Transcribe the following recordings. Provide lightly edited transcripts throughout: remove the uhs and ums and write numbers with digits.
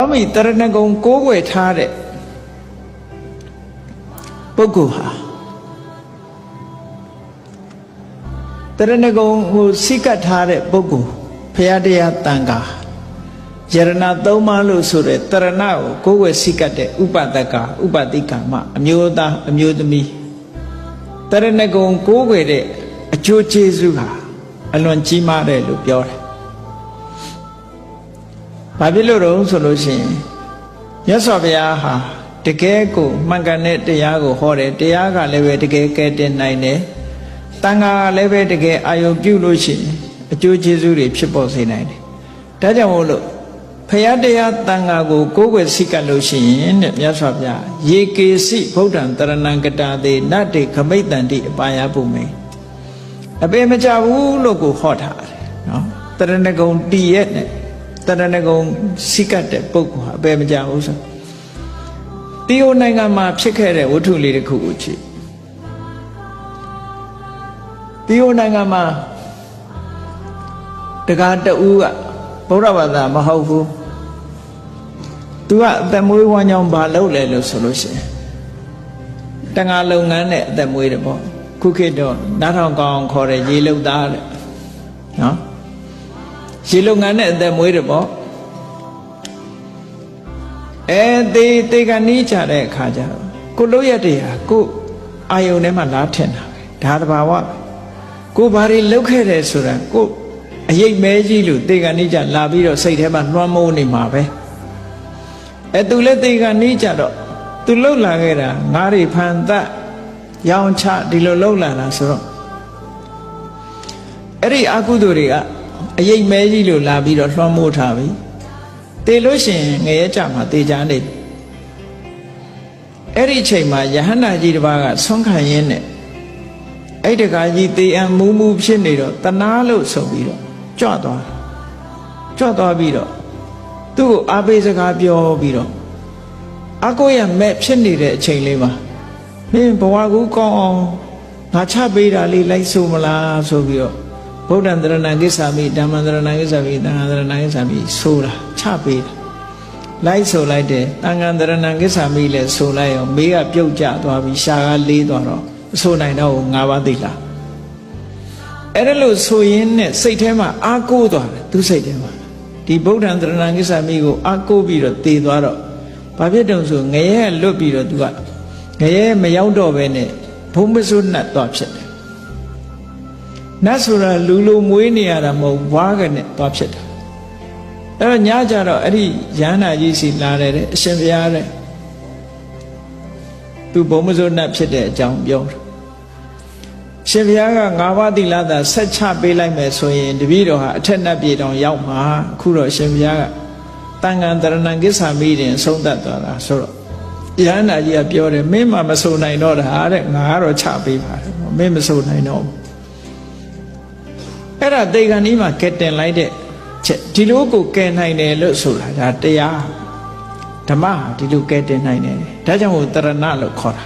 အမိတရဏဂုံကိုးကွယ်ထားတဲ့ပုဂ္ဂိုလ်ဟာတရဏဂုံကိုစိကတ်ထားတဲ့ပုဂ္ဂိုလ်ဘုရားတရားတန်ခါယရဏသုံးပါးလို့ဆိုတဲ့တရဏကိုကိုးကွယ်စိကတ်တဲ့ဥပဒကဥပတိကမအမျိုးသားအမျိုးသမီးတရဏဂုံကိုးကွယ်တဲ့အကျိုးကျေးဇူးဟာအလွန်ကြီးမားတယ်လို့ပြောတယ်ဘာဖြစ်လို့တော့ဆိုလို့ရှိရင်မြတ်စွာဘုရားဟာတကယ်ကိုမှန်ကန်တဲ့တရားကိုဟောတယ်တရားကလည်းပဲတကယ်ကဲတင်နိုင်တယ်တန်ခါကလည်းပဲတကယ်အာယုပြုလို့ရှိရင်အကျိုးကျေးဇူးတွေဖြစ်ပေါ်စေနိုင်တယ်ဒါကြောင့်မို့လို့ဘုရားတရားတန်ခါကိုကိုးကွယ်စိတ်ကပ်လို့ရှိရင်တဲ့မြတ်စွာဘုရားယေကေစိဗုဒ္ဓံတရဏံကတာတေနတ္တေခမိတ်တန္တိအပါယပုမေအပေမကြဘူးလို့ကိုဟောထားတယ်နော်တရဏဂုံတည်ရဲ့နဲ့တရဏဂုံစိကတ်တဲ့ပုဂ္ဂိုလ်ဟာအပေမကြဘူးဆိုတီယိုနိုင်ငံမှာဖြစ်ခဲ့တဲ့ဝတ္ထုလေးတစ်ခုကိုကြည့်တီယိုနိုင်ငံမှာတက္ကသတူကဗုဒ္ဓဘာသာမဟုတ်ဘူးသူကအသက်မွေးဝမ်းကြောင်းဘာလုပ်လဲလို့ဆိုလို့ရှိရင်တန်ခါလုပ်ငန်းနဲ့အသက်မွေးတယ်ပေါ့ခုခေတ်တော့နားထောင်ကောင်းခေါ်တဲ့ရေလုပ်သားတဲ့နော်ရေလုပ်ငန်းနဲ့အသက်မွေးတယ်ပေါ့တေကနီးကြတဲ့အခါကျတော့ကိုလို့ရတဲ့ဟာကိုအာယုန်ထဲမှာလားထင်တာပဲဒါတဘာဝကိုဘာတွေလုပ်ခဲ့တယ်ဆိုတာကိုအယိတ်မဲကြီးလို့တေကနီးကြလာပြီးတော့စိတ်ထဲမှာလွှမ်းမိုးနေမှာပဲသူလည်းတေကနီးကြတော့သူလှုပ်လာခဲ့တာငါးတွေဖန်သက်ရောင်ချဒီလိုလှုပ်လာတာဆိုတော့အဲ့ဒီအကုသိုလ်တွေကအယိတ်မဲကြီးလို့လာပြီးတော့လွှမ်းမိုးထားပြီတေလို့ရှိရင်ငရဲကြမှာတေချာနေအဲ့ဒီအချိန်မှာယဟန္တာကြီးတစ်ပါးကဆွမ်းခံရင်းနဲ့အဲ့တကားကြီးတေအံမူးမူးဖြစ်နေတော့တနာလို့ဆိုပြီးတော့ကြွသွားပြီးတော့သူ့ကိုအားပေးစကားပြောပြီးတော့အကိုရမဲ့ဖြစ်နေတဲ့အချိန်လေးမှာမင်းဘဝကူကောင်းအောင်ငါချပေးတာလေးလိုက်ဆိုမလားဆိုပြီးတော့ဗုဒ္ဓံတရဏံကိစ္ဆာမိဓမ္မံတရဏံကိစ္ဆာမိသံဃာတရဏံကိစ္ဆာမိဆိုတာချပေးတာလိုက်ဆိုလိုက်တယ်သံဃာတရဏံကိစ္ဆာမိလည်းဆိုလိုက်ရောမေးကပြုတ်ကျသွားပြီးရှာကလေးသွားတော့အဆိုနိုင်တော့၅ပါးသိလားအဲ့ဒါလို့ဆိုရင်းနဲ့စိတ်ထဲမှာအာကိုးသွားတယ်သူစိတ်ထဲမှာဒီဗုဒ္ဓံတရဏံကိစ္ဆာမိကိုအာကိုးပြီးတော့တည်သွားတော့ဘာဖြစ်တုံဆိုငရဲလွတ်ပြီးတော့သူကငရဲမရောက်တော့ပဲနဲ့ဘုံမစွတ်နှတ်သွားဖြစ်တယ်နတ်ဆိုတာလူလိုမွေးနေရတာမဟုတ်ဝါးကနဲ့သွားဖြစ်တာအဲ့တော့ညကြတော့အဲ့ဒီရဟန္တာကြီးစီလာတယ်တဲ့အရှင်ဘုရားတဲ့သူဘုံမစွတ်နှတ်ဖြစ်တဲ့အကြောင်းပြောတယ်ရှင်ဘုရားက၅ပါးသီလသာဆက်ချပေးလိုက်မယ်ဆိုရင်တပည့်တော်ဟာအထက်နတ်ပြည်တောင်ရောက်မှာအခုတော့ရှင်ဘုရားကတန်ခါတရဏံကိစ္ဆာမိတင်ဆုံးသက်သွားတာဆိုတော့ယဟန္တာကြီးကပြောတယ်မင်းမဆိုနိုင်တော့တာတဲ့ငါကတော့ချပေးပါတယ်မင်းမဆိုနိုင်တော့ဘူးအဲ့ဒါတေဂန်ကြီးမှာကဲတင်လိုက်တဲ့ချက်ဒီလိုကိုကဲနိုင်တယ်လို့ဆိုတာဒါတရားဓမ္မဟာဒီလိုကဲတင်နိုင်တယ်ဒါကြောင့်မို့တရဏလို့ခေါ်တာ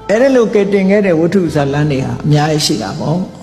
အဲ့ဒါလိုကဲတင်ခဲ့တဲ့ဝတ္ထုဇာလန်းတွေဟာအများကြီးရှိတာပေါ့